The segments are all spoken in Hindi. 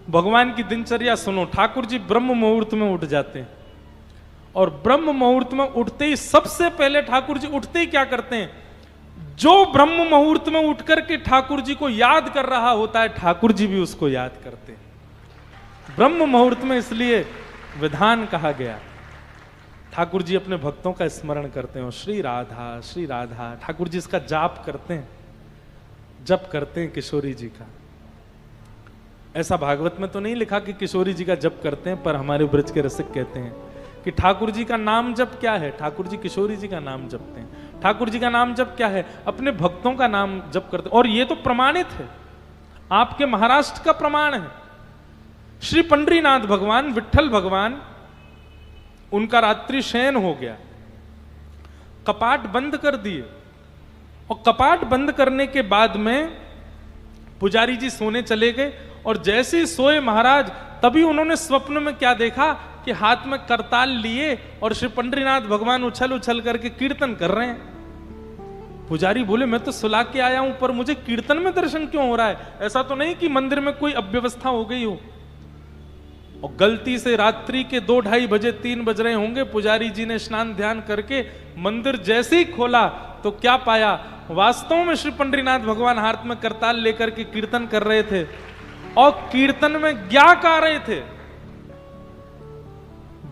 भगवान की दिनचर्या सुनो। ठाकुर जी ब्रह्म मुहूर्त में उठ जाते हैं और ब्रह्म मुहूर्त में उठते ही सबसे पहले ठाकुर जी उठते ही क्या करते हैं, जो ब्रह्म मुहूर्त में उठ करके ठाकुर जी को याद कर रहा होता है, ठाकुर जी भी उसको याद करते हैं। ब्रह्म मुहूर्त में इसलिए विधान कहा गया। ठाकुर जी अपने भक्तों का स्मरण करते हैं, श्री राधा श्री राधा। ठाकुर जी इसका जाप करते हैं, जप करते हैं किशोरी जी का। ऐसा भागवत में तो नहीं लिखा कि किशोरी जी का जप करते हैं, पर हमारे ब्रज के रसिक कहते हैं कि ठाकुर जी का नाम जप क्या है, ठाकुर जी किशोरी जी का नाम जपते हैं। ठाकुर जी का नाम जप क्या है, अपने भक्तों का नाम जप करते हैं। और ये तो प्रमाणित है, आपके महाराष्ट्र का प्रमाण है। श्री पंडरीनाथ भगवान, विट्ठल भगवान, उनका रात्रि शयन हो गया, कपाट बंद कर दिए, और कपाट बंद करने के बाद में पुजारी जी सोने चले गए। और जैसे ही सोए महाराज, तभी उन्होंने स्वप्न में क्या देखा कि हाथ में करताल लिए और श्री पंडरीनाथ भगवान उछल उछल करके कीर्तन कर रहे हैं। पुजारी बोले, मैं तो सुला के आया हूं, पर मुझे कीर्तन में दर्शन क्यों हो रहा है? ऐसा तो नहीं कि मंदिर में कोई अव्यवस्था हो गई हो। और गलती से रात्रि के 2, 2:30 बजे, 3 बज रहे होंगे, पुजारी जी ने स्नान ध्यान करके मंदिर जैसे ही खोला तो क्या पाया, वास्तव में श्री पंडरीनाथ भगवान हाथ में करताल लेकर के कीर्तन कर रहे थे। और कीर्तन में क्या गा रहे थे,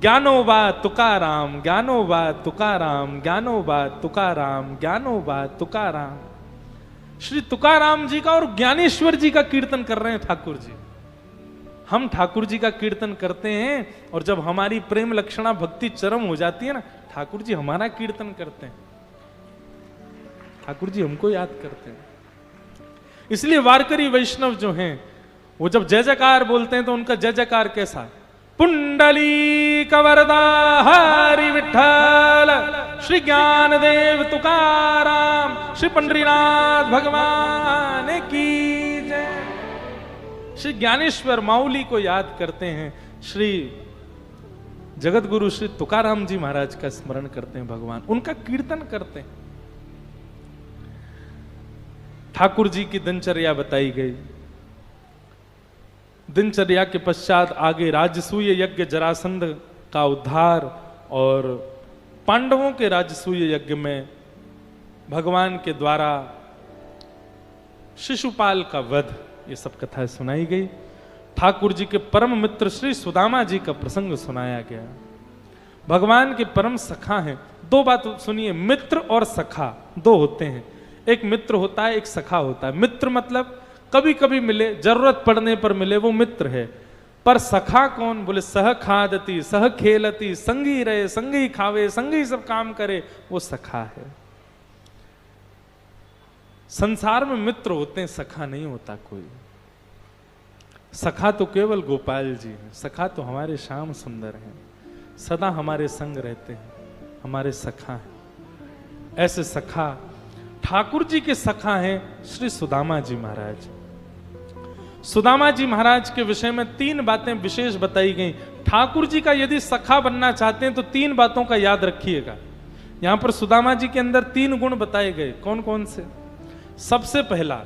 ज्ञानोबा तुकाराम, ज्ञानोबा तुकाराम, ज्ञानोबा तुकाराम, ज्ञानोबा तुकाराम। श्री तुकाराम जी का और ज्ञानेश्वर जी का कीर्तन कर रहे हैं ठाकुर जी। हम ठाकुर जी का कीर्तन करते हैं, और जब हमारी प्रेम लक्षणा भक्ति चरम हो जाती है ना, ठाकुर जी हमारा कीर्तन करते हैं, ठाकुर जी हमको याद करते हैं। इसलिए वारकरी वैष्णव जो हैं, वो जब जय जयकार बोलते हैं तो उनका जय जयकार कैसा, पुंडली कवरदा हरि विठ्ठल, श्री ज्ञानदेव तुकाराम, श्री पंडरीनाथ भगवान की जय। श्री ज्ञानेश्वर माउली को याद करते हैं, श्री जगत गुरु श्री तुकाराम जी महाराज का स्मरण करते हैं भगवान, उनका कीर्तन करते हैं। ठाकुर जी की दिनचर्या बताई गई। दिनचर्या के पश्चात आगे राजसूय यज्ञ जरासंध का उद्धार और पांडवों के राजसूय यज्ञ में भगवान के द्वारा शिशुपाल का वध, ये सब कथाएं सुनाई गई। ठाकुर जी के परम मित्र श्री सुदामा जी का प्रसंग सुनाया गया। भगवान के परम सखा हैं। 2 बात सुनिए, मित्र और सखा 2 होते हैं। एक मित्र होता है, एक सखा होता है। मित्र मतलब कभी कभी मिले, जरूरत पड़ने पर मिले, वो मित्र है। पर सखा कौन? बोले सह खादती सह खेलती, संगी रहे संगी खावे, संगी सब काम करे, वो सखा है। संसार में मित्र होते हैं, सखा नहीं होता कोई। सखा तो केवल गोपाल जी हैं, सखा तो हमारे श्याम सुंदर हैं, सदा हमारे संग रहते हैं, हमारे सखा हैं। ऐसे सखा ठाकुर जी के सखा हैं श्री सुदामा जी महाराज। सुदामा जी महाराज के विषय में 3 बातें विशेष बताई गई। ठाकुर जी का यदि सखा बनना चाहते हैं तो 3 बातों का याद रखिएगा। यहां पर सुदामा जी के अंदर 3 गुण बताए गए। कौन कौन से? सबसे पहला,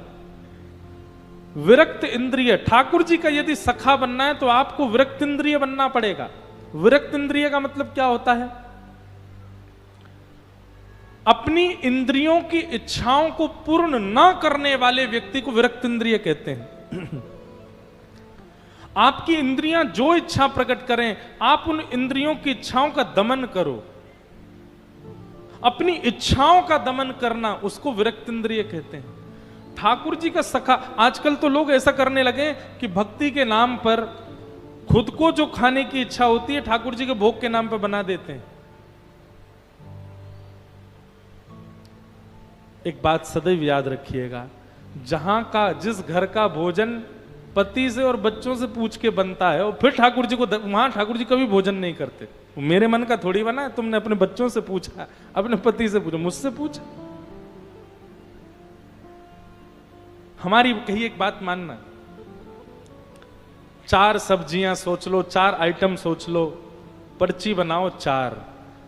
विरक्त इंद्रिय। ठाकुर जी का यदि सखा बनना है तो आपको विरक्त इंद्रिय बनना पड़ेगा। विरक्त इंद्रिय का मतलब क्या होता है? अपनी इंद्रियों की इच्छाओं को पूर्ण न करने वाले व्यक्ति को विरक्त इंद्रिय कहते हैं। आपकी इंद्रियां जो इच्छा प्रकट करें, आप उन इंद्रियों की इच्छाओं का दमन करो। अपनी इच्छाओं का दमन करना, उसको विरक्त इंद्रिय कहते हैं। ठाकुर जी का सखा, आजकल तो लोग ऐसा करने लगे कि भक्ति के नाम पर खुद को जो खाने की इच्छा होती है ठाकुर जी के भोग के नाम पर बना देते हैं। एक बात सदैव याद रखिएगा, जहां का जिस घर का भोजन पति से और बच्चों से पूछ के बनता है, और फिर ठाकुर जी को, वहां ठाकुर जी कभी भोजन नहीं करते। मेरे मन का थोड़ी बना है, तुमने अपने बच्चों से पूछा, अपने पति से पूछा, मुझसे पूछा। हमारी कही एक बात मानना, 4 सब्जियां सोच लो, 4 आइटम सोच लो, पर्ची बनाओ 4,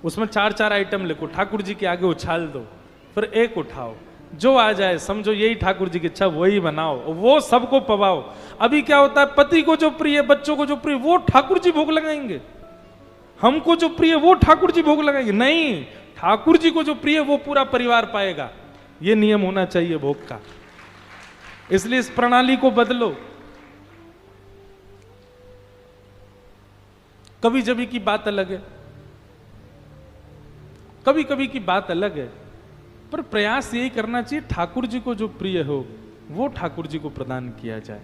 उसमें 4-4 आइटम लिखो, ठाकुर जी के आगे उछाल दो, फिर एक उठाओ। जो आ जाए समझो यही ठाकुर जी की इच्छा, वही बनाओ, वो सबको पवाओ। अभी क्या होता है, पति को जो प्रिय, बच्चों को जो प्रिय, वो ठाकुर जी भोग लगाएंगे। हमको जो प्रिय वो ठाकुर जी भोग लगाएंगे। नहीं, ठाकुर जी को जो प्रिय वो पूरा परिवार पाएगा। ये नियम होना चाहिए भोग का। इसलिए इस प्रणाली को बदलो। कभी जभी की बात अलग है, कभी कभी की बात अलग है, पर प्रयास यही करना चाहिए ठाकुर जी को जो प्रिय हो वो ठाकुर जी को प्रदान किया जाए।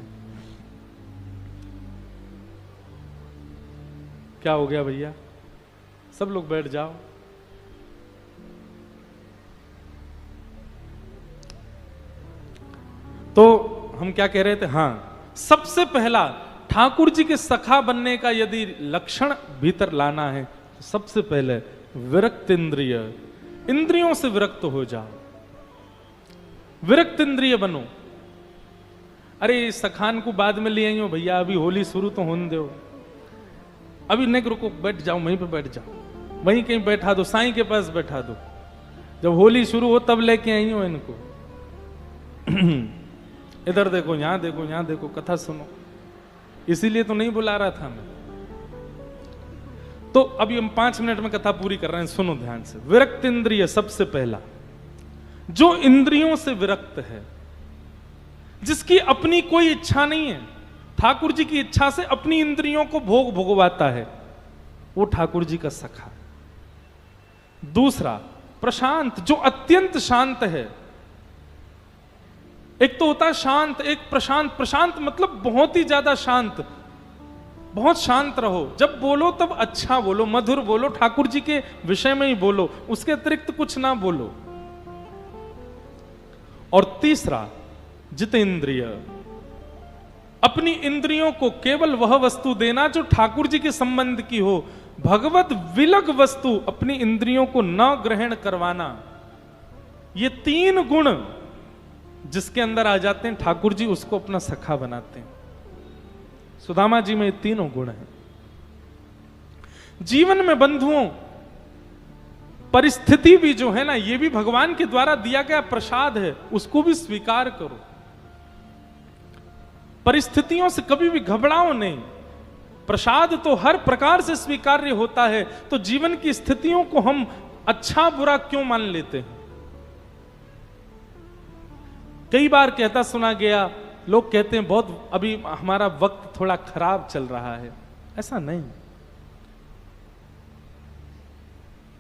क्या हो गया भैया, सब लोग बैठ जाओ। तो हम क्या कह रहे थे, हां, सबसे पहला ठाकुर जी के सखा बनने का यदि लक्षण भीतर लाना है तो सबसे पहले विरक्त इंद्रिय, इंद्रियों से विरक्त हो जाओ, विरक्त इंद्रिय बनो। अरे सखान को बाद में ले आई हो भैया, अभी होली शुरू तो होने दो, अभी नहीं रुको, बैठ जाओ, वहीं पे बैठ जाओ, वहीं कहीं बैठा दो, साईं के पास बैठा दो, जब होली शुरू हो तब लेके आई हो इनको। इधर देखो, यहां देखो, यहां देखो, कथा सुनो। इसीलिए तो नहीं बुला रहा था मैं। तो अभी हम 5 मिनट में कथा पूरी कर रहे हैं, सुनो ध्यान से। विरक्त इंद्रिय सबसे पहला, जो इंद्रियों से विरक्त है, जिसकी अपनी कोई इच्छा नहीं है, ठाकुर जी की इच्छा से अपनी इंद्रियों को भोग भोगवाता है, वो ठाकुर जी का सखा। दूसरा प्रशांत, जो अत्यंत शांत है। एक तो होता है शांत, एक प्रशांत। प्रशांत मतलब बहुत ही ज्यादा शांत, बहुत शांत रहो, जब बोलो तब अच्छा बोलो, मधुर बोलो, ठाकुर जी के विषय में ही बोलो, उसके अतिरिक्त कुछ ना बोलो। और तीसरा जितेंद्रिय, अपनी इंद्रियों को केवल वह वस्तु देना जो ठाकुर जी के संबंध की हो, भगवत विलग वस्तु अपनी इंद्रियों को न ग्रहण करवाना। ये 3 गुण जिसके अंदर आ जाते हैं, ठाकुर जी उसको अपना सखा बनाते हैं। सुदामा जी में ये 3 गुण हैं। जीवन में बंधुओं, परिस्थिति भी जो है ना, ये भी भगवान के द्वारा दिया गया प्रसाद है, उसको भी स्वीकार करो। परिस्थितियों से कभी भी घबराओ नहीं, प्रसाद तो हर प्रकार से स्वीकार्य होता है। तो जीवन की स्थितियों को हम अच्छा बुरा क्यों मान लेते हैं? कई बार कहता सुना गया, लोग कहते हैं बहुत अभी हमारा वक्त थोड़ा खराब चल रहा है। ऐसा नहीं।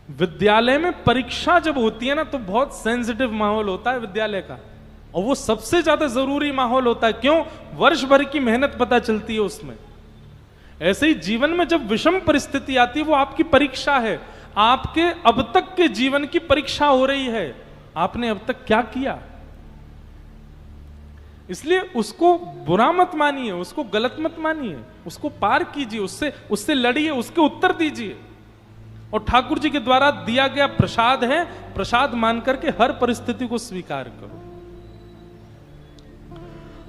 विद्यालय में परीक्षा जब होती है ना, तो बहुत सेंसिटिव माहौल होता है विद्यालय का, और वो सबसे ज्यादा जरूरी माहौल होता है। क्यों? वर्ष भर की मेहनत पता चलती है उसमें। ऐसे ही जीवन में जब विषम परिस्थिति आती है, वो आपकी परीक्षा है। आपके अब तक के जीवन की परीक्षा हो रही है, आपने अब तक क्या किया। इसलिए उसको बुरा मत मानिए, उसको गलत मत मानिए, उसको पार कीजिए, उससे लड़िए, उसके उत्तर दीजिए। और ठाकुर जी के द्वारा दिया गया प्रसाद है, प्रसाद मान करके हर परिस्थिति को स्वीकार करो।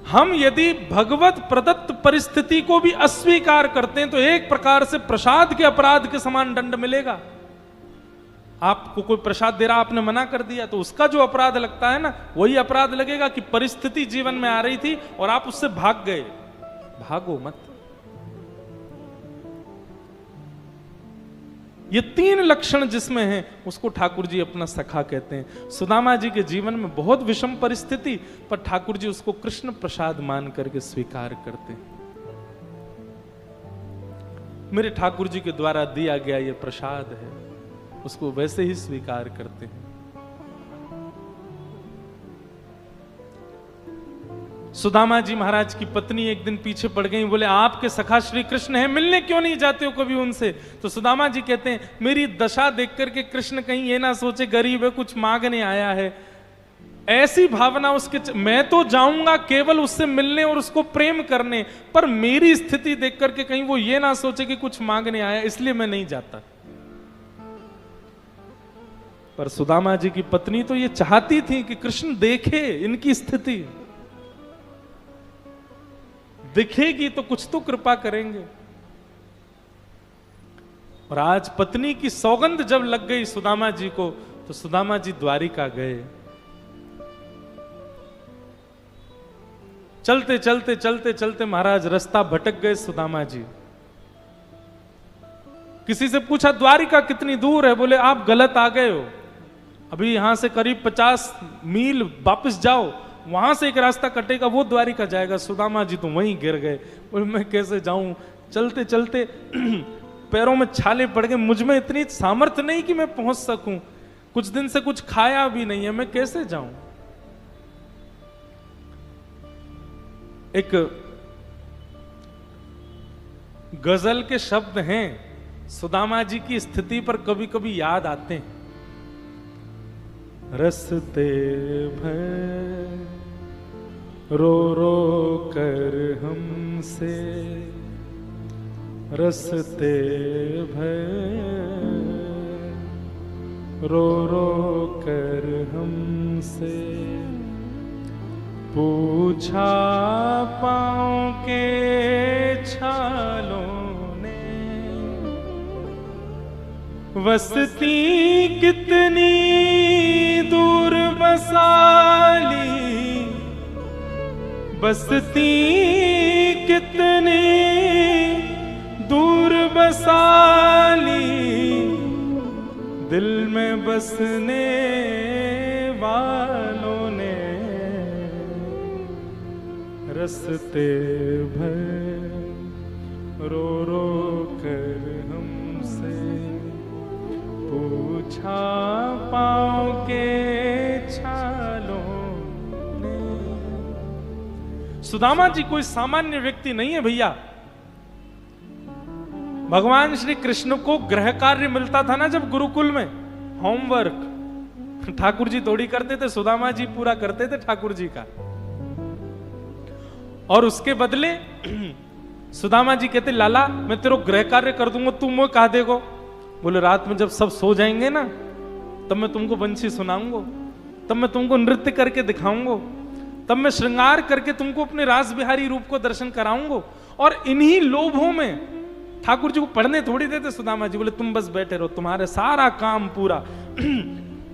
हम यदि भगवत प्रदत्त परिस्थिति को भी अस्वीकार करते हैं तो एक प्रकार से प्रसाद के अपराध के समान दंड मिलेगा। आपको कोई प्रसाद दे रहा, आपने मना कर दिया, तो उसका जो अपराध लगता है ना, वही अपराध लगेगा कि परिस्थिति जीवन में आ रही थी और आप उससे भाग गए। भागो मत। ये 3 लक्षण जिसमें हैं, उसको ठाकुर जी अपना सखा कहते हैं। सुदामा जी के जीवन में बहुत विषम परिस्थिति, पर ठाकुर जी उसको कृष्ण प्रसाद मान करके स्वीकार करते हैं। मेरे ठाकुर जी के द्वारा दिया गया ये प्रसाद है, उसको वैसे ही स्वीकार करते हैं। सुदामा जी महाराज की पत्नी एक दिन पीछे पड़ गई, बोले आपके सखा श्री कृष्ण हैं, मिलने क्यों नहीं जाते हो कभी उनसे? तो सुदामा जी कहते हैं, मेरी दशा देख करके कृष्ण कहीं ये ना सोचे गरीब है, कुछ मांगने आया है, ऐसी भावना उसके। मैं तो जाऊंगा केवल उससे मिलने और उसको प्रेम करने, पर मेरी स्थिति देख करके कहीं वो ये ना सोचे कि कुछ मांगने आया, इसलिए मैं नहीं जाता। पर सुदामा जी की पत्नी तो ये चाहती थी कि कृष्ण देखे इनकी स्थिति, दिखेगी तो कुछ तो कृपा करेंगे। और आज पत्नी की सौगंध जब लग गई सुदामा जी को, तो सुदामा जी द्वारिका गए। चलते चलते चलते चलते महाराज रास्ता भटक गए सुदामा जी। किसी से पूछा द्वारिका कितनी दूर है? बोले आप गलत आ गए हो, अभी यहां से करीब 50 मील वापस जाओ, वहां से एक रास्ता कटेगा, वो द्वारिका जाएगा। सुदामा जी तो वहीं गिर गए। बोले मैं कैसे जाऊं? चलते चलते पैरों में छाले पड़ गए, मुझ में इतनी सामर्थ्य नहीं कि मैं पहुंच सकूं, कुछ दिन से कुछ खाया भी नहीं है, मैं कैसे जाऊं? एक गजल के शब्द हैं, सुदामा जी की स्थिति पर कभी कभी याद आते हैं। रस्ते भर रो रो कर हमसे, रस्ते भर रो रो कर हमसे, पूछा पाँव के छालों ने, बसती कितनी दूर बसाली, बसती कितनी दूर बसाली, दिल में बसने वालों ने, रस्ते भर रो रो कर हमसे, पूछा पाँव के छालों ने। सुदामा जी कोई सामान्य व्यक्ति नहीं है भैया। भगवान श्री कृष्ण को गृह कार्य मिलता था ना जब गुरुकुल में, होमवर्क ठाकुर जी थोड़ी करते थे, सुदामा जी पूरा करते थे ठाकुर जी का। और उसके बदले सुदामा जी कहते लाला मैं तेरे गृह कार्य कर दूंगा, तू मुझे कहा देगो? बोले रात में जब सब सो जाएंगे ना तब मैं तुमको बंशी सुनाऊंगा, तब मैं तुमको नृत्य करके दिखाऊंगा, तब मैं श्रृंगार करके तुमको अपने रास बिहारी रूप को दर्शन कराऊंगा। और इन्हीं लोभों में ठाकुर जी को पढ़ने थोड़ी देते सुदामा जी। बोले तुम बस बैठे रहो, तुम्हारे सारा काम पूरा।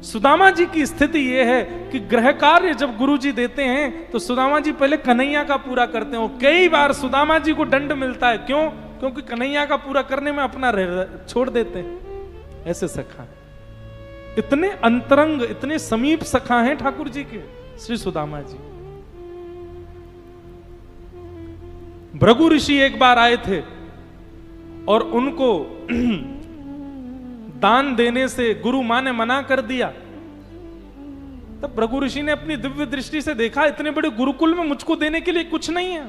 सुदामा जी की स्थिति यह है कि गृह कार्य जब गुरु जी देते हैं तो सुदामा जी पहले कन्हैया का पूरा करते हैं। कई बार सुदामा जी को दंड मिलता है, क्यों? क्योंकि कन्हैया का पूरा करने में अपना छोड़ देते हैं। ऐसे सखा इतने अंतरंग, इतने समीप सखा हैं ठाकुर जी के श्री सुदामा जी। भृगु ऋषि एक बार आए थे और उनको दान देने से गुरु मां ने मना कर दिया। तब भृगु ऋषि ने अपनी दिव्य दृष्टि से देखा इतने बड़े गुरुकुल में मुझको देने के लिए कुछ नहीं है।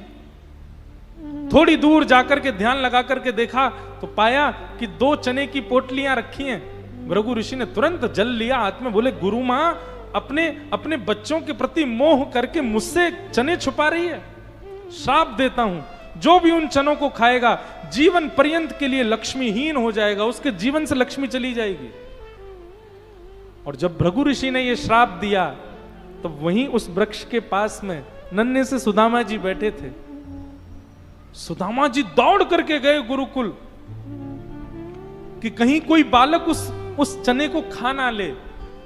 थोड़ी दूर जाकर के ध्यान लगा करके देखा तो पाया कि 2 चने की पोटलियां रखी हैं। भृगु ऋषि ने तुरंत जल लिया हाथ में, बोले गुरु मां अपने बच्चों के प्रति मोह करके मुझसे चने छुपा रही है। श्राप देता हूं, जो भी उन चनों को खाएगा जीवन पर्यंत के लिए लक्ष्मीहीन हो जाएगा, उसके जीवन से लक्ष्मी चली जाएगी। और जब भृगु ऋषि ने यह श्राप दिया तो वहीं उस वृक्ष के पास में नन्हे से सुदामा जी बैठे थे। सुदामा जी दौड़ करके गए गुरुकुल कि कहीं कोई बालक उस चने को खा ना ले।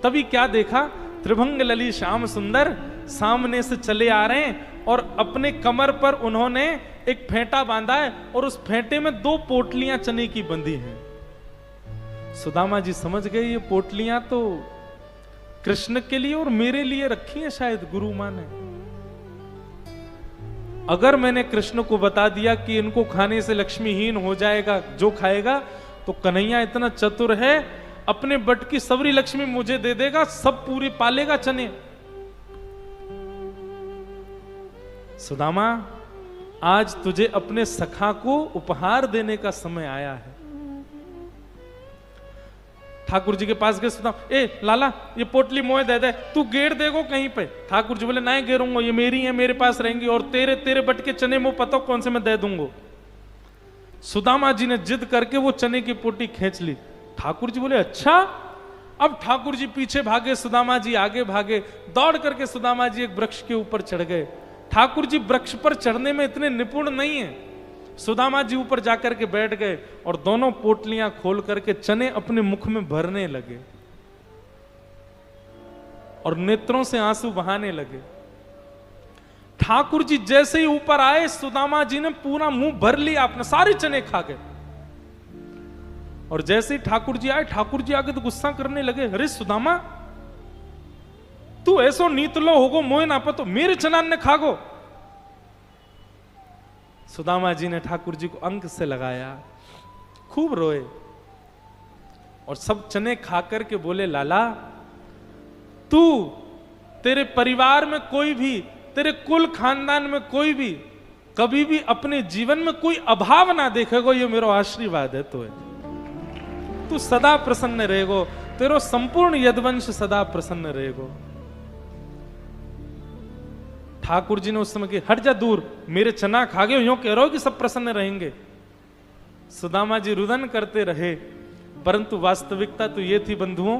तभी क्या देखा, त्रिभंग लली श्याम सुंदर सामने से चले आ रहे हैं और अपने कमर पर उन्होंने एक फेंटा बांधा है और उस फेंटे में 2 पोटलियां चने की बंधी हैं। सुदामा जी समझ गए ये पोटलियां तो कृष्ण के लिए और मेरे लिए रखी हैं शायद गुरु मां ने। अगर मैंने कृष्ण को बता दिया कि इनको खाने से लक्ष्मीहीन हो जाएगा जो खाएगा, तो कन्हैया इतना चतुर है, अपने बट की सबरी लक्ष्मी मुझे दे देगा, सब पूरी पालेगा चने। सुदामा आज तुझे अपने सखा को उपहार देने का समय आया है। ठाकुर जी के पास गए सुदामा, ए लाला ये पोटली मोए दे दे, तू गेर देगो कहीं पे? ठाकुर जी बोले नहीं गेरूंगा, ये मेरी है, मेरे पास रहेंगी, और तेरे बट के चने मुंह पता कौन से मैं दे दूंगा। सुदामा जी ने जिद करके वो चने की पोटी खींच ली। ठाकुर जी बोले अच्छा। अब ठाकुर जी पीछे भागे, सुदामा जी आगे भागे। दौड़ करके सुदामा जी एक वृक्ष के ऊपर चढ़ गए। ठाकुर जी वृक्ष पर चढ़ने में इतने निपुण नहीं है। सुदामा जी ऊपर जाकर के बैठ गए और दोनों पोटलियां खोल करके चने अपने मुख में भरने लगे और नेत्रों से आंसू बहाने लगे। ठाकुर जी जैसे ही ऊपर आए, सुदामा जी ने पूरा मुंह भर लिया, आपने सारे चने खा गए। और जैसे ही ठाकुर जी आए, ठाकुर जी आगे तो गुस्सा करने लगे, अरे सुदामा तू ऐसो नीतलो होगो, मोए ना पतो मेरे चनान ने खागो। सुदामा जी ने ठाकुर जी को अंक से लगाया, खूब रोए और सब चने खाकर के बोले, लाला तू, तेरे परिवार में कोई भी, तेरे कुल खानदान में कोई भी कभी भी अपने जीवन में कोई अभाव ना देखेगो, ये मेरा आशीर्वाद है। तू सदा प्रसन्न रहेगो, तेरो संपूर्ण यदवंश सदा प्रसन्न रहेगो। ठाकुर जी ने उस समय की, हट जा दूर, मेरे चना खा गए, यूं कह रहे हो कि सब प्रसन्न रहेंगे। सुदामा जी रुदन करते रहे, परंतु वास्तविकता तो ये थी बंधुओं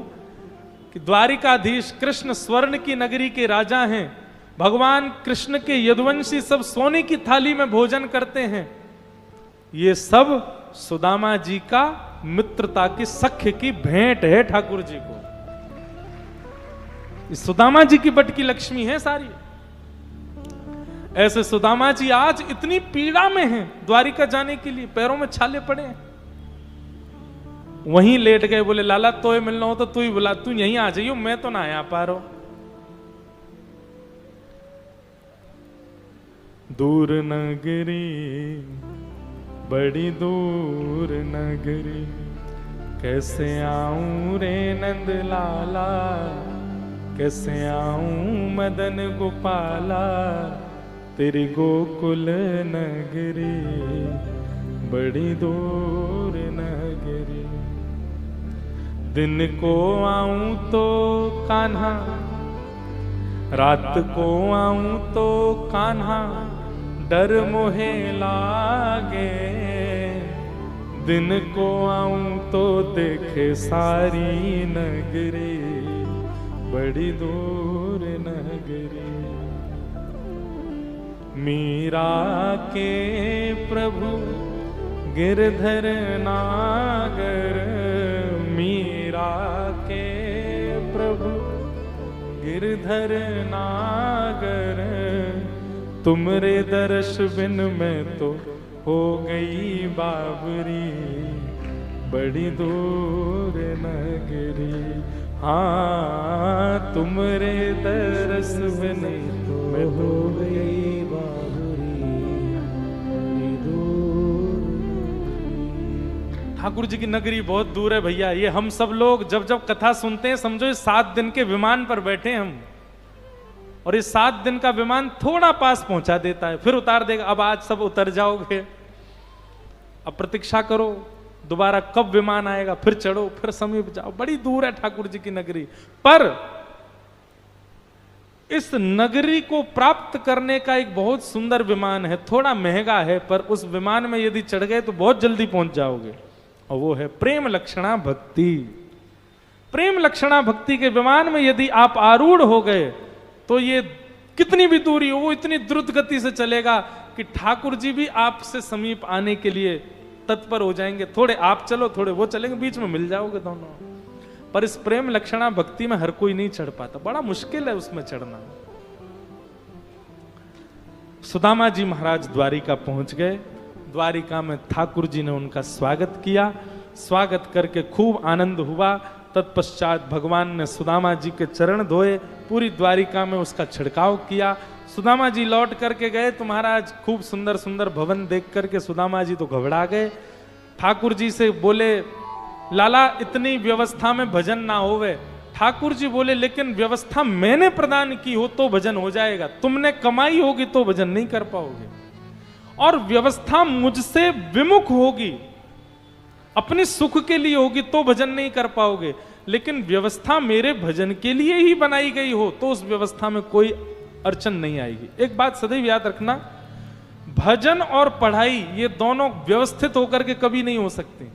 कि द्वारिकाधीश कृष्ण स्वर्ण की नगरी के राजा हैं, भगवान कृष्ण के यदुवंशी सब सोने की थाली में भोजन करते हैं। ये सब सुदामा जी का मित्रता की, सख्य की भेंट है ठाकुर जी को। इस सुदामा जी की बट की लक्ष्मी है सारी। ऐसे सुदामा जी आज इतनी पीड़ा में हैं, द्वारिका जाने के लिए पैरों में छाले पड़े हैं। वहीं लेट गए, बोले लाला तो मिलना हो तो तू ही बुला, तू यहीं आ जाइयो, मैं तो ना आ पा रहा। दूर नगरी, बड़ी दूर नगरी, कैसे आऊं रे नंद लाला, कैसे आऊं मदन गोपाला, तेरी गोकुल नगरी, बड़ी दूर नगरी। दिन को आऊं तो कान्हा, रात को आऊं तो कान्हा, डर मोहे लागे। दिन को आऊं तो देखे सारी नगरी, बड़ी दूर नगरी। मीरा के प्रभु गिरधर नागर, मीरा के प्रभु गिरधर नागर, तुमरे दर्श बिन में तो हो गई बाबरी, बड़ी दूर नगरी। हाँ तुमरे दर्श बिन में हो गई बाबरी, बड़ी दूर। ठाकुर जी की नगरी बहुत दूर है भैया। ये हम सब लोग जब जब कथा सुनते हैं, समझो ये 7 दिन के विमान पर बैठे हम, और ये 7 दिन का विमान थोड़ा पास पहुंचा देता है, फिर उतार देगा। अब आज सब उतर जाओगे, अब प्रतीक्षा करो दोबारा कब विमान आएगा, फिर चढ़ो, फिर समीप जाओ। बड़ी दूर है ठाकुर जी की नगरी। पर इस नगरी को प्राप्त करने का एक बहुत सुंदर विमान है, थोड़ा महंगा है, पर उस विमान में यदि चढ़ गए तो बहुत जल्दी पहुंच जाओगे, और वो है प्रेम लक्षणा भक्ति। प्रेम लक्षणा भक्ति के विमान में यदि आप आरूढ़ हो गए तो ये कितनी भी दूरी हो, वो इतनी द्रुत गति से चलेगा कि ठाकुर जी भी आपसे समीप आने के लिए तत्पर हो जाएंगे। थोड़े आप चलो, थोड़े वो चलेंगे, बीच में मिल जाओगे दोनों। पर इस प्रेम लक्षणा भक्ति में हर कोई नहीं चढ़ पाता, बड़ा मुश्किल है उसमें चढ़ना। सुदामा जी महाराज द्वारिका पहुंच गए। द्वारिका में ठाकुर जी ने उनका स्वागत किया। स्वागत करके खूब आनंद हुआ। तत्पश्चात भगवान ने सुदामा जी के चरण धोए, पूरी द्वारिका में उसका छिड़काव किया। सुदामा जी लौट करके गए तो महाराज खूब सुंदर सुंदर भवन देख करके सुदामा जी तो घबरा गए। ठाकुर जी से बोले, लाला इतनी व्यवस्था में भजन ना होवे। ठाकुर जी बोले, लेकिन व्यवस्था मैंने प्रदान की हो तो भजन हो जाएगा, तुमने कमाई होगी तो भजन नहीं कर पाओगे। और व्यवस्था मुझसे विमुख होगी, अपने सुख के लिए होगी तो भजन नहीं कर पाओगे। लेकिन व्यवस्था मेरे भजन के लिए ही बनाई गई हो तो उस व्यवस्था में कोई अड़चन नहीं आएगी। एक बात सदैव याद रखना, भजन और पढ़ाई ये दोनों व्यवस्थित होकर के कभी नहीं हो सकते।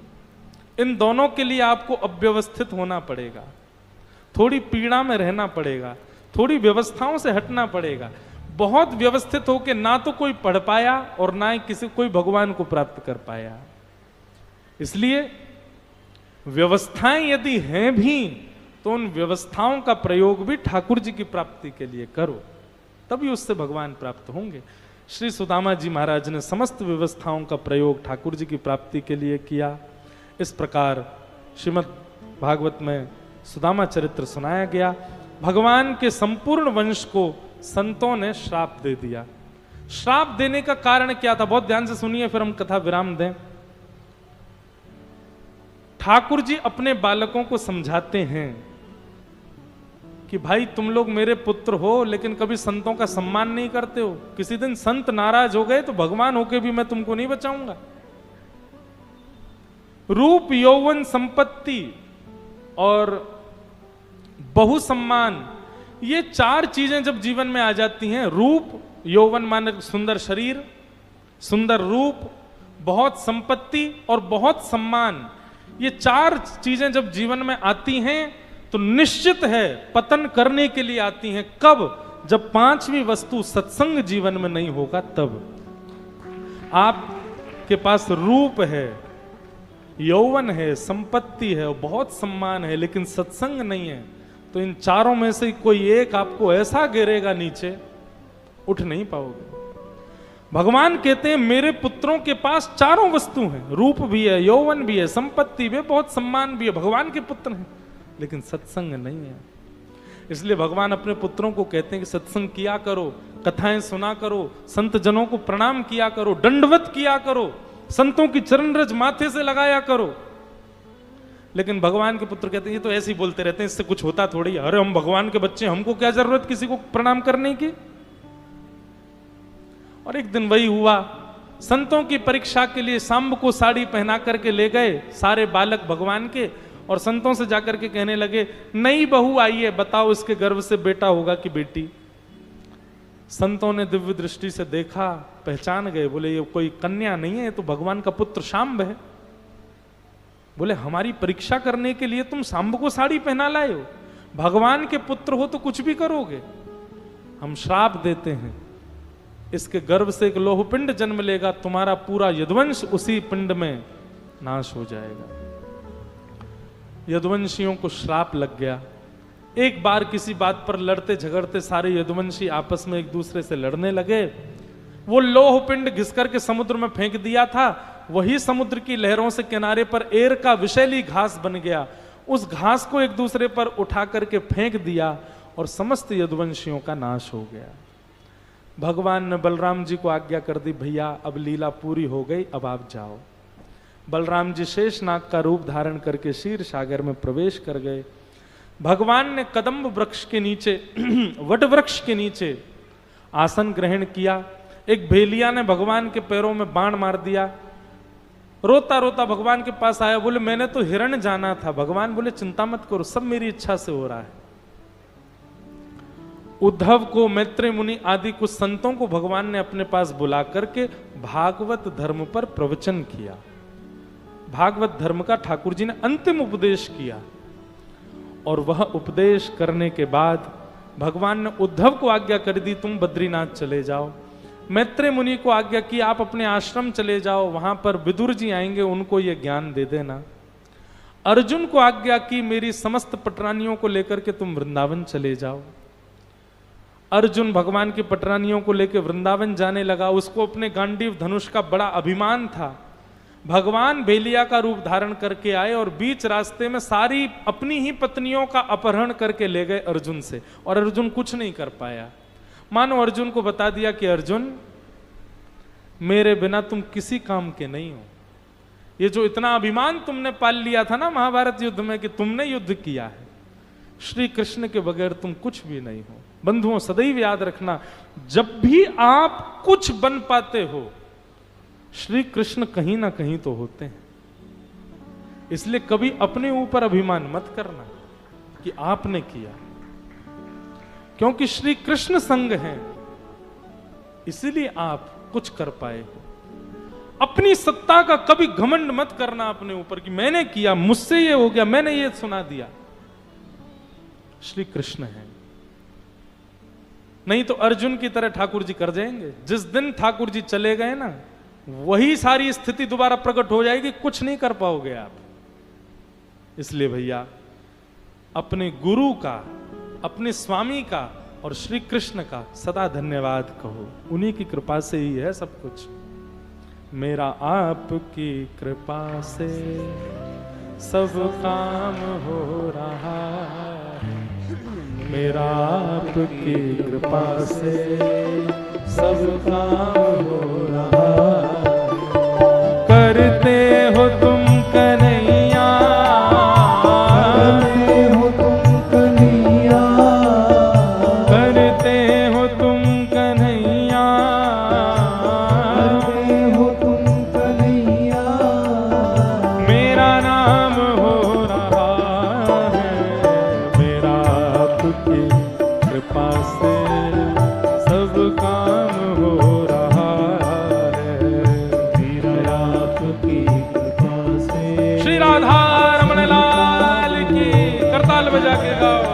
इन दोनों के लिए आपको अव्यवस्थित होना पड़ेगा, थोड़ी पीड़ा में रहना पड़ेगा, थोड़ी व्यवस्थाओं से हटना पड़ेगा। बहुत व्यवस्थित होकर ना तो कोई पढ़ पाया और ना ही किसी कोई भगवान को प्राप्त कर पाया। इसलिए व्यवस्थाएं यदि हैं भी तो उन व्यवस्थाओं का प्रयोग भी ठाकुर जी की प्राप्ति के लिए करो। तभी उससे भगवान प्राप्त होंगे। श्री सुदामा जी महाराज ने समस्त व्यवस्थाओं का प्रयोग ठाकुर जी की प्राप्ति के लिए किया। इस प्रकार श्रीमद् भागवत में सुदामा चरित्र सुनाया गया। भगवान के संपूर्ण वंश को संतों ने श्राप दे दिया। श्राप देने का कारण क्या था, बहुत ध्यान से सुनिए, फिर हम कथा विराम दें। ठाकुर जी अपने बालकों को समझाते हैं कि भाई तुम लोग मेरे पुत्र हो, लेकिन कभी संतों का सम्मान नहीं करते हो। किसी दिन संत नाराज हो गए तो भगवान होके भी मैं तुमको नहीं बचाऊंगा। रूप, यौवन, संपत्ति और बहुसम्मान, ये चार चीजें जब जीवन में आ जाती हैं, रूप यौवन माने सुंदर शरीर, सुंदर रूप, बहुत संपत्ति और बहुत सम्मान, ये चार चीजें जब जीवन में आती हैं तो निश्चित है पतन करने के लिए आती हैं। कब? जब पांचवी वस्तु सत्संग जीवन में नहीं होगा तब। आपके पास रूप है, यौवन है, संपत्ति है और बहुत सम्मान है, लेकिन सत्संग नहीं है, तो इन चारों में से कोई एक आपको ऐसा गिरेगा नीचे, उठ नहीं पाओगे। भगवान कहते हैं मेरे पुत्रों के पास चारों वस्तु हैं, रूप भी है, यौवन भी है, संपत्ति भी है, बहुत सम्मान भी है, भगवान के पुत्र हैं, लेकिन सत्संग नहीं है। इसलिए भगवान अपने पुत्रों को कहते हैं कि सत्संग किया करो, कथाएं सुना करो, संत जनों को प्रणाम किया करो, दंडवत किया करो, संतों की चरण रज माथे से लगाया करो। लेकिन भगवान के पुत्र कहते हैं ये तो ऐसे ही बोलते रहते हैं, इससे कुछ होता थोड़ी। अरे हम भगवान के बच्चे, हमको क्या जरूरत किसी को प्रणाम करने की। और एक दिन वही हुआ, संतों की परीक्षा के लिए सांब को साड़ी पहना करके ले गए सारे बालक भगवान के, और संतों से जाकर के कहने लगे नई बहू आई है, बताओ इसके गर्भ से बेटा होगा कि बेटी। संतों ने दिव्य दृष्टि से देखा, पहचान गए, बोले ये कोई कन्या नहीं है, ये तो भगवान का पुत्र शांब है। बोले हमारी परीक्षा करने के लिए तुम सांब को साड़ी पहना लाए हो? भगवान के पुत्र हो तो कुछ भी करोगे। हम श्राप देते हैं, इसके गर्भ से एक लोह पिंड जन्म लेगा, तुम्हारा पूरा यदुवंश उसी पिंड में नाश हो जाएगा। यदुवंशियों को श्राप लग गया। एक बार किसी बात पर लड़ते झगड़ते सारे यदुवंशी आपस में एक दूसरे से लड़ने लगे। वो लोह पिंड घिस करके समुद्र में फेंक दिया था, वही समुद्र की लहरों से किनारे पर एर का विषैली घास बन गया। उस घास को एक दूसरे पर उठा करके फेंक दिया और समस्त यदुवंशियों का नाश हो गया। भगवान ने बलराम जी को आज्ञा कर दी, भैया अब लीला पूरी हो गई, अब आप जाओ। बलराम जी शेषनाग का रूप धारण करके क्षीर सागर में प्रवेश कर गए। भगवान ने कदम्ब वृक्ष के नीचे वट वृक्ष के नीचे आसन ग्रहण किया। एक भेलिया ने भगवान के पैरों में बाण मार दिया। रोता रोता भगवान के पास आया, बोले मैंने तो हिरण जाना था। भगवान बोले चिंता मत करो, सब मेरी इच्छा से हो रहा है। उद्धव को, मैत्रेय मुनि आदि कुछ संतों को भगवान ने अपने पास बुला करके भागवत धर्म पर प्रवचन किया। भागवत धर्म का ठाकुर जी ने अंतिम उपदेश किया, और वह उपदेश करने के बाद भगवान ने उद्धव को आज्ञा कर दी तुम बद्रीनाथ चले जाओ। मैत्रेय मुनि को आज्ञा की आप अपने आश्रम चले जाओ, वहां पर विदुर जी आएंगे, उनको यह ज्ञान दे देना। अर्जुन को आज्ञा की मेरी समस्त पटरानियों को लेकर के तुम वृंदावन चले जाओ। अर्जुन भगवान की पटरानियों को लेकर वृंदावन जाने लगा। उसको अपने गांडीव धनुष का बड़ा अभिमान था। भगवान बेलिया का रूप धारण करके आए और बीच रास्ते में सारी अपनी ही पत्नियों का अपहरण करके ले गए अर्जुन से, और अर्जुन कुछ नहीं कर पाया। मानो अर्जुन को बता दिया कि अर्जुन मेरे बिना तुम किसी काम के नहीं हो। ये जो इतना अभिमान तुमने पाल लिया था ना महाभारत युद्ध में कि तुमने युद्ध किया है, श्री कृष्ण के बगैर तुम कुछ भी नहीं हो। बंधुओं सदैव याद रखना, जब भी आप कुछ बन पाते हो श्री कृष्ण कहीं ना कहीं तो होते हैं। इसलिए कभी अपने ऊपर अभिमान मत करना कि आपने किया, क्योंकि श्री कृष्ण संग हैं, इसीलिए आप कुछ कर पाए हो। अपनी सत्ता का कभी घमंड मत करना अपने ऊपर कि मैंने किया, मुझसे ये हो गया, मैंने ये सुना दिया। श्री कृष्ण है, नहीं तो अर्जुन की तरह ठाकुर जी कर जाएंगे। जिस दिन ठाकुर जी चले गए ना, वही सारी स्थिति दोबारा प्रकट हो जाएगी, कुछ नहीं कर पाओगे आप। इसलिए भैया अपने गुरु का, अपने स्वामी का और श्री कृष्ण का सदा धन्यवाद कहो। उन्हीं की कृपा से ही है सब कुछ। मेरा आपकी कृपा से सब काम हो रहा है, मेरा आपकी कृपा से सब काम हो रहा है। करते हो तुम कन्हैया, करते हो तुम कन्हैया, करते हो तुम कन्हैया, करते हो तुम कन्हैया। मेरा नाम हो रहा है, मेरा आपकी कृपा से सब काम हो रहा है, मेरा आपकी कृपा से। श्री राधा रमण लाल की, करताल बजा के गाओ।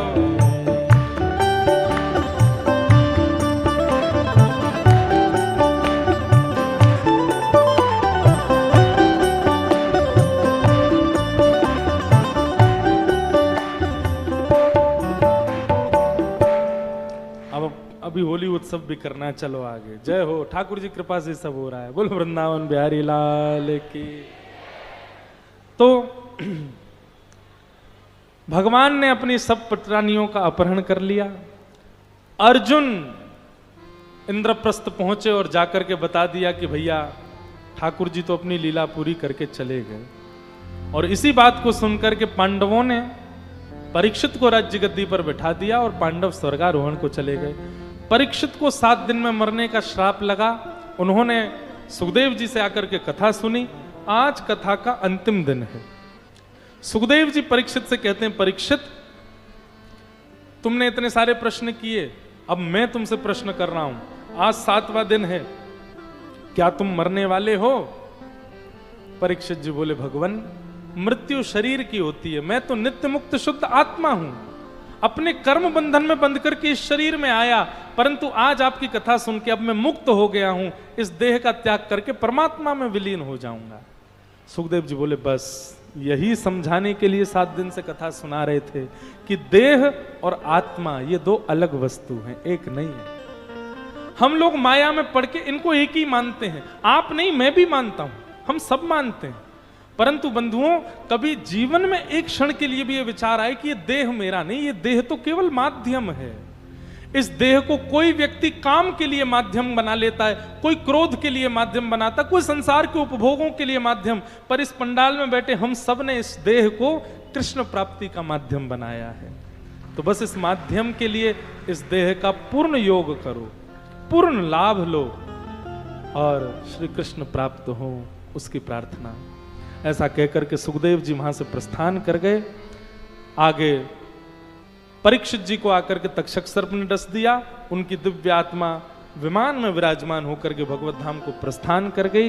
अभी होली उत्सव भी करना है, चलो आगे। जय हो, ठाकुर जी कृपा से सब हो रहा है। बोल वृंदावन बिहारी लाल की। तो भगवान ने अपनी सब पटरानियों का अपहरण कर लिया। अर्जुन इंद्रप्रस्थ पहुंचे और जाकर के बता दिया कि भैया ठाकुर जी तो अपनी लीला पूरी करके चले गए। और इसी बात को सुनकर के पांडवों ने परीक्षित को राज्य गद्दी पर बैठा दिया और पांडव स्वर्गारोहण को चले गए। परीक्षित को 7 दिन में मरने का श्राप लगा। उन्होंने सुखदेव जी से आकर के कथा सुनी। आज कथा का अंतिम दिन है। सुखदेव जी परीक्षित से कहते हैं, परीक्षित तुमने इतने सारे प्रश्न किए, अब मैं तुमसे प्रश्न कर रहा हूं। आज 7वां दिन है, क्या तुम मरने वाले हो? परीक्षित जी बोले, भगवान मृत्यु शरीर की होती है, मैं तो नित्य मुक्त शुद्ध आत्मा हूं, अपने कर्म बंधन में बंध करके इस शरीर में आया, परंतु आज आपकी कथा सुन के अब मैं मुक्त हो गया हूं, इस देह का त्याग करके परमात्मा में विलीन हो जाऊंगा। सुखदेव जी बोले, बस यही समझाने के लिए 7 दिन से कथा सुना रहे थे कि देह और आत्मा ये 2 अलग वस्तु हैं, एक नहीं है। हम लोग माया में पड़ के इनको एक ही मानते हैं। आप नहीं, मैं भी मानता हूं, हम सब मानते हैं। परंतु बंधुओं, कभी जीवन में एक क्षण के लिए भी ये विचार आए कि ये देह मेरा नहीं, ये देह तो केवल माध्यम है। इस देह को कोई व्यक्ति काम के लिए माध्यम बना लेता है, कोई क्रोध के लिए माध्यम बनाता, कोई संसार के उपभोगों के लिए माध्यम, पर इस पंडाल में बैठे हम सब ने इस देह को कृष्ण प्राप्ति का माध्यम बनाया है। तो बस इस माध्यम के लिए इस देह का पूर्ण योग करो, पूर्ण लाभ लो और श्री कृष्ण प्राप्त हो, उसकी प्रार्थना। ऐसा कहकर के सुखदेव जी वहां से प्रस्थान कर गए। आगे परीक्षित जी को आकर के तक्षक सर्प ने डस दिया। उनकी दिव्य आत्मा विमान में विराजमान होकर के भगवत धाम को प्रस्थान कर गई।